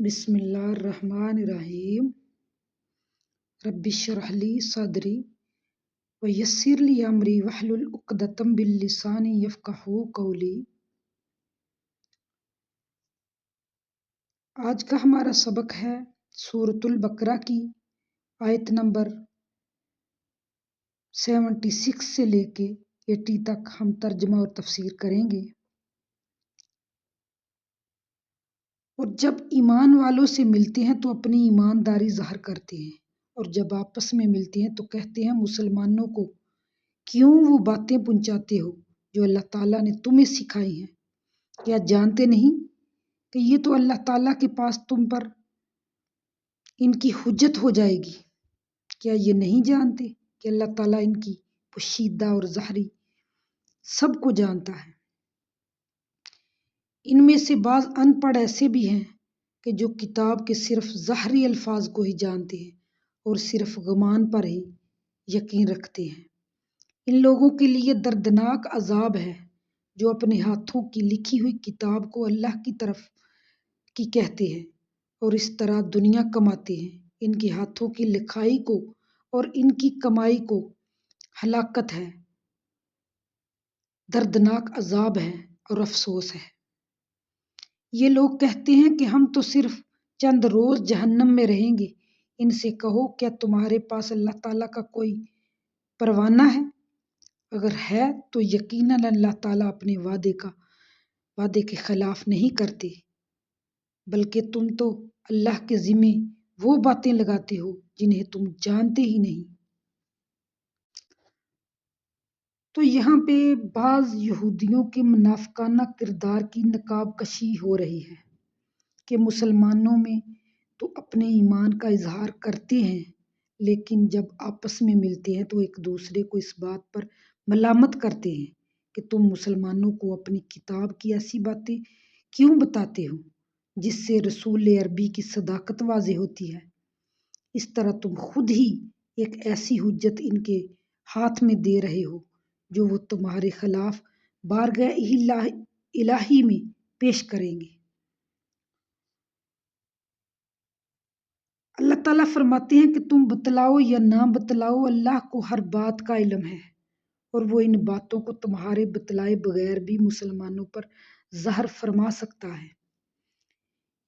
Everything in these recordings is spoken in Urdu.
بسم اللہ الرحمن الرحیم رب اشرح لی صدری ویسر لی امری واحلل عقدۃ من لسانی یفقہوا قولی۔ آج کا ہمارا سبق ہے سورۃ البقرہ کی آیت نمبر 76 سے لے کے 80 تک ہم ترجمہ اور تفسیر کریں گے۔ اور جب ایمان والوں سے ملتے ہیں تو اپنی ایمانداری ظاہر کرتے ہیں، اور جب آپس میں ملتے ہیں تو کہتے ہیں مسلمانوں کو کیوں وہ باتیں پہنچاتے ہو جو اللہ تعالیٰ نے تمہیں سکھائی ہیں؟ کیا جانتے نہیں کہ یہ تو اللہ تعالیٰ کے پاس تم پر ان کی حجت ہو جائے گی؟ کیا یہ نہیں جانتے کہ اللہ تعالیٰ ان کی پوشیدہ اور ظاہری سب کو جانتا ہے؟ ان میں سے بعض ان پڑھ ایسے بھی ہیں کہ جو کتاب کے صرف ظاہری الفاظ کو ہی جانتے ہیں اور صرف گمان پر ہی یقین رکھتے ہیں۔ ان لوگوں کے لیے دردناک عذاب ہے جو اپنے ہاتھوں کی لکھی ہوئی کتاب کو اللہ کی طرف کی کہتے ہیں اور اس طرح دنیا کماتے ہیں۔ ان کے ہاتھوں کی لکھائی کو اور ان کی کمائی کو ہلاکت ہے، دردناک عذاب ہے اور افسوس ہے۔ یہ لوگ کہتے ہیں کہ ہم تو صرف چند روز جہنم میں رہیں گے۔ ان سے کہو کیا تمہارے پاس اللہ تعالیٰ کا کوئی پروانہ ہے؟ اگر ہے تو یقیناً اللہ تعالیٰ اپنے وعدے کے خلاف نہیں کرتے، بلکہ تم تو اللہ کے ذمے وہ باتیں لگاتے ہو جنہیں تم جانتے ہی نہیں۔ تو یہاں پہ بعض یہودیوں کے منافقانہ کردار کی نقاب کشی ہو رہی ہے کہ مسلمانوں میں تو اپنے ایمان کا اظہار کرتے ہیں، لیکن جب آپس میں ملتے ہیں تو ایک دوسرے کو اس بات پر ملامت کرتے ہیں کہ تم مسلمانوں کو اپنی کتاب کی ایسی باتیں کیوں بتاتے ہو جس سے رسول عربی کی صداقت واضح ہوتی ہے۔ اس طرح تم خود ہی ایک ایسی حجت ان کے ہاتھ میں دے رہے ہو جو وہ تمہارے خلاف بارگاہ الہی میں پیش کریں گے۔ اللہ تعالیٰ فرماتے ہیں کہ تم بتلاؤ یا نہ بتلاؤ، اللہ کو ہر بات کا علم ہے، اور وہ ان باتوں کو تمہارے بتلائے بغیر بھی مسلمانوں پر ظاہر فرما سکتا ہے۔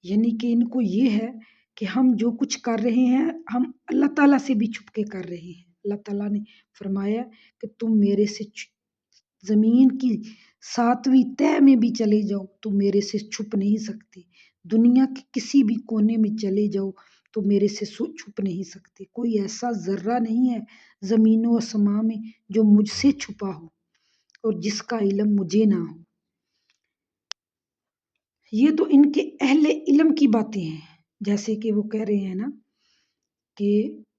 یعنی کہ ان کو یہ ہے کہ ہم جو کچھ کر رہے ہیں ہم اللہ تعالیٰ سے بھی چھپ کے کر رہے ہیں۔ اللہ تعالیٰ نے فرمایا کہ تم میرے سے زمین کی 7ویں تہہ میں بھی چلے جاؤ تو میرے سے چھپ نہیں سکتے، دنیا کے کسی بھی کونے میں چلے جاؤ تو میرے سے چھپ نہیں سکتے۔ کوئی ایسا ذرہ نہیں ہے زمین و آسماں میں جو مجھ سے چھپا ہو اور جس کا علم مجھے نہ ہو۔ یہ تو ان کے اہل علم کی باتیں ہیں، جیسے کہ وہ کہہ رہے ہیں نا کہ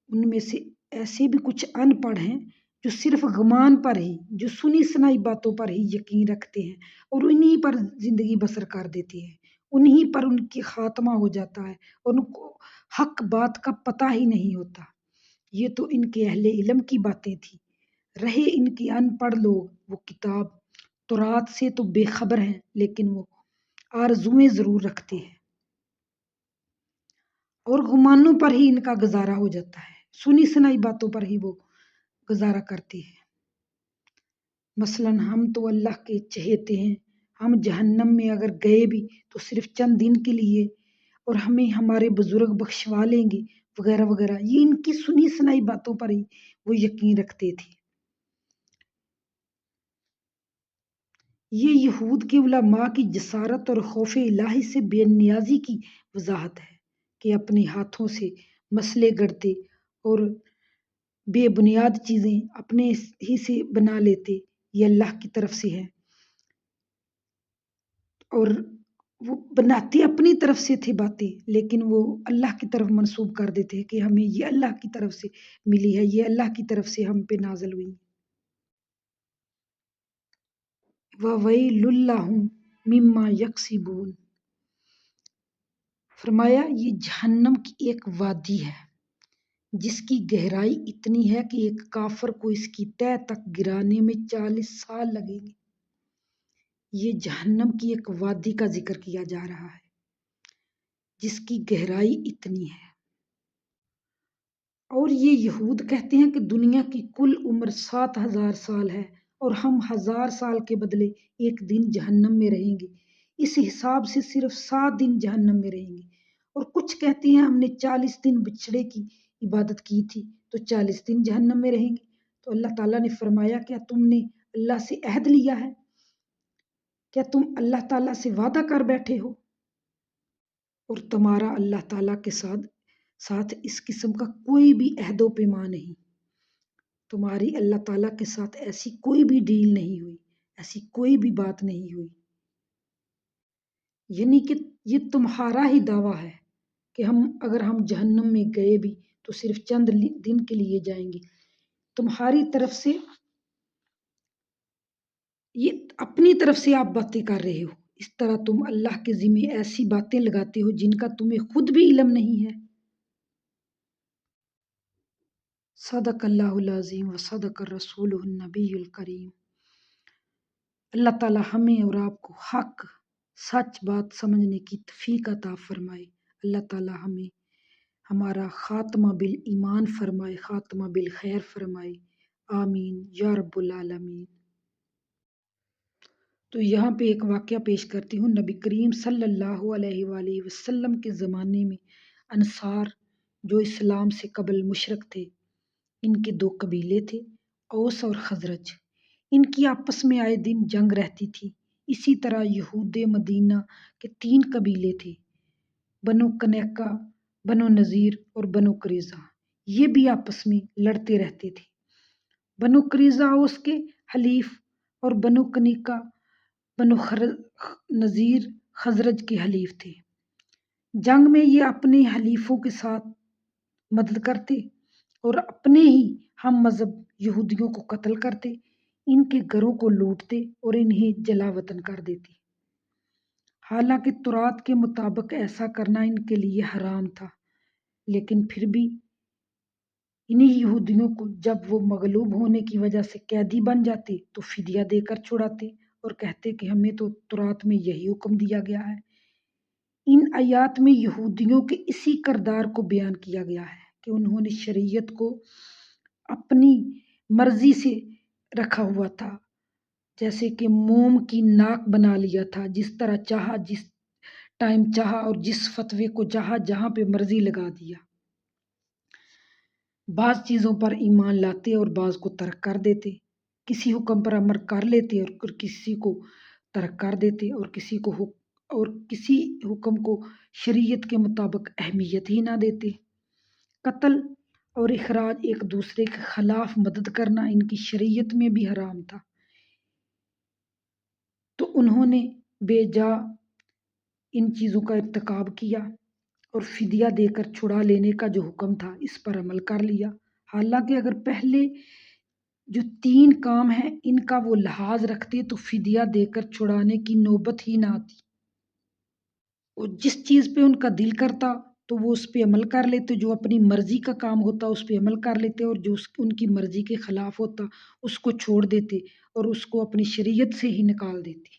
ان میں سے ایسے بھی کچھ ان پڑھ ہیں جو صرف گمان پر ہی، جو سنی سنائی باتوں پر ہی یقین رکھتے ہیں اور انہی پر زندگی بسر کر دیتے ہیں، انہی پر ان کی خاتمہ ہو جاتا ہے اور ان کو حق بات کا پتہ ہی نہیں ہوتا۔ یہ تو ان کے اہل علم کی باتیں تھیں۔ رہے ان کے ان پڑھ لوگ، وہ کتاب تورات سے تو بے خبر ہیں، لیکن وہ آرزویں ضرور رکھتے ہیں اور گمانوں پر ہی ان کا گزارا ہو جاتا ہے، سنی سنائی باتوں پر ہی وہ گزارا کرتے ہیں۔ مثلاً ہم تو اللہ کے چہیتے ہیں، ہم جہنم میں اگر گئے بھی تو صرف چند دن کے لیے، اور ہمیں ہمارے بزرگ بخشوا لیں گے وغیرہ وغیرہ۔ یہ ان کی سنی سنائی باتوں پر ہی وہ یقین رکھتے تھے۔ یہ یہود کے علماء کی جسارت اور خوف الہی سے بے نیازی کی وضاحت ہے کہ اپنے ہاتھوں سے مسئلے گڑھتے اور بے بنیاد چیزیں اپنے ہی سے بنا لیتے۔ یہ اللہ کی طرف سے ہے اور وہ بناتے اپنی طرف سے تھے باتیں، لیکن وہ اللہ کی طرف منسوب کر دیتے کہ ہمیں یہ اللہ کی طرف سے ملی ہے، یہ اللہ کی طرف سے ہم پہ نازل ہوئی۔ وَوَيْلٌ لَّهُم مِّمَّا يَكْسِبُونَ، فرمایا یہ جہنم کی ایک وادی ہے جس کی گہرائی اتنی ہے کہ ایک کافر کو اس کی تہہ تک گرانے میں 40 سال لگیں گے۔ یہ جہنم کی ایک وادی کا ذکر کیا جا رہا ہے۔ جس کی گہرائی اتنی ہے۔ اور یہ یہود کہتے ہیں کہ دنیا کی کل عمر 7,000 سال ہے اور ہم 1,000 سال کے بدلے ایک دن جہنم میں رہیں گے۔ اس حساب سے صرف 7 دن جہنم میں رہیں گے۔ اور کچھ کہتے ہیں ہم نے 40 دن بچھڑے کی عبادت کی تھی تو 40 دن جہنم میں رہیں گے۔ تو اللہ تعالیٰ نے فرمایا کیا تم نے اللہ سے عہد لیا ہے؟ کیا تم اللہ تعالیٰ سے وعدہ کر بیٹھے ہو؟ اور تمہارا اللہ تعالیٰ کے ساتھ اس قسم کا کوئی بھی عہد و پیمان نہیں۔ تمہاری اللہ تعالیٰ کے ساتھ ایسی کوئی بھی ڈیل نہیں ہوئی، ایسی کوئی بھی بات نہیں ہوئی۔ یعنی کہ یہ تمہارا ہی دعویٰ ہے کہ اگر ہم جہنم میں گئے بھی تو صرف چند دن کے لیے جائیں گے۔ تمہاری طرف سے یہ اپنی طرف سے آپ باتیں کر رہے ہو۔ اس طرح تم اللہ کے ذمہ ایسی باتیں لگاتے ہو جن کا تمہیں خود بھی علم نہیں ہے۔ صدق اللہ العظیم و صدق الرسول النبی الکریم۔ اللہ تعالیٰ ہمیں اور آپ کو حق سچ بات سمجھنے کی توفیق عطا فرمائے۔ اللہ تعالیٰ ہمیں ہمارا خاتمہ بالایمان فرمائے، خاتمہ بالخیر فرمائے، آمین یا رب العالمین۔ تو یہاں پہ ایک واقعہ پیش کرتی ہوں۔ نبی کریم صلی اللہ علیہ وآلہ وسلم کے زمانے میں انصار جو اسلام سے قبل مشرک تھے، ان کے 2 قبیلے تھے، اوس اور خزرج۔ ان کی آپس میں آئے دن جنگ رہتی تھی۔ اسی طرح یہود مدینہ کے 3 قبیلے تھے، بنو قینقاع، بنو نذیر اور بنو قریظہ۔ یہ بھی آپس میں لڑتے رہتے تھے۔ بنو قریظہ اوس کے حلیف اور بنو قینقاع بنو نذیر خزرج کے حلیف تھے۔ جنگ میں یہ اپنے حلیفوں کے ساتھ مدد کرتے اور اپنے ہی ہم مذہب یہودیوں کو قتل کرتے، ان کے گھروں کو لوٹتے اور انہیں جلا وطن کر دیتے۔ حالانکہ تورات کے مطابق ایسا کرنا ان کے لیے حرام تھا، لیکن پھر بھی انہی یہودیوں کو جب وہ مغلوب ہونے کی وجہ سے قیدی بن جاتے تو فدیہ دے کر چھڑاتے اور کہتے کہ ہمیں تو تورات میں یہی حکم دیا گیا ہے۔ ان آیات میں یہودیوں کے اسی کردار کو بیان کیا گیا ہے کہ انہوں نے شریعت کو اپنی مرضی سے رکھا ہوا تھا، جیسے کہ موم کی ناک بنا لیا تھا، جس طرح چاہا، جس ٹائم چاہا اور جس فتوے کو چاہا جہاں پہ مرضی لگا دیا۔ بعض چیزوں پر ایمان لاتے اور بعض کو ترک کر دیتے، کسی حکم پر عمل کر لیتے اور کسی کو ترک کر دیتے، اور کسی حکم کو شریعت کے مطابق اہمیت ہی نہ دیتے۔ قتل اور اخراج، ایک دوسرے کے خلاف مدد کرنا ان کی شریعت میں بھی حرام تھا، تو انہوں نے بے جا ان چیزوں کا ارتکاب کیا اور فدیہ دے کر چھڑا لینے کا جو حکم تھا اس پر عمل کر لیا۔ حالانکہ اگر پہلے جو 3 کام ہیں ان کا وہ لحاظ رکھتے تو فدیہ دے کر چھڑانے کی نوبت ہی نہ آتی، اور جس چیز پہ ان کا دل کرتا تو وہ اس پہ عمل کر لیتے، جو اپنی مرضی کا کام ہوتا اس پہ عمل کر لیتے، اور جو ان کی مرضی کے خلاف ہوتا اس کو چھوڑ دیتے اور اس کو اپنی شریعت سے ہی نکال دیتے۔